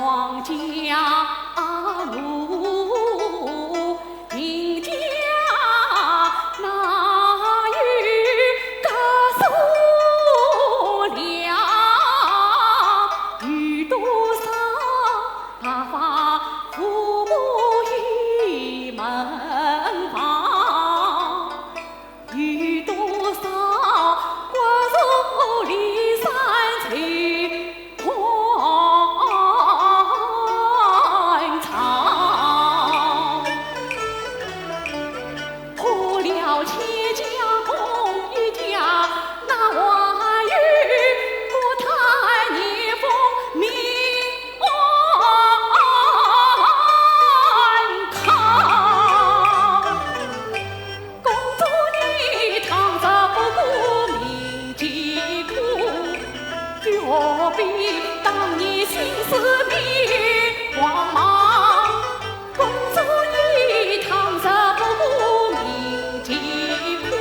庄稼路，人家那雨歌诉了，雨多少大发父母一门房，雨多少瓜熟梨山翠团长，破了千家红一家，那外语国泰年丰民安康。公主你倘若不顾民疾苦，就比当年心思变慌忙。公主你倘若不顾民疾苦，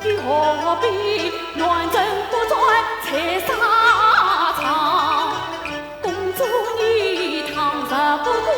就比乱阵不转菜沙场。公主你倘若不顾